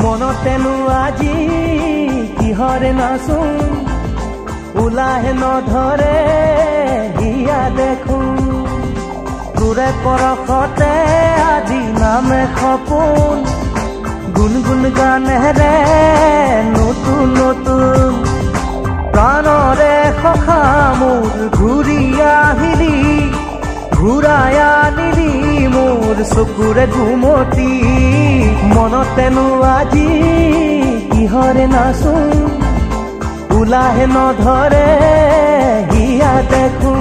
মনতেনো আজি কিহৰে নাচো ওলাহে নধৰে হিয়া দেখো তোৰে পৰশতে আজি নামে সপোন গুনগুন গানেৰে নতুন নতুন প্ৰাণৰে সখা মোৰ ঘূৰি আহিলি ঘূৰাই আনিলি মোৰ চকুৰে ঘুমতি মনতেনো আজি কিহৰে নাচো ওলাহে নধৰে হিয়া দেখো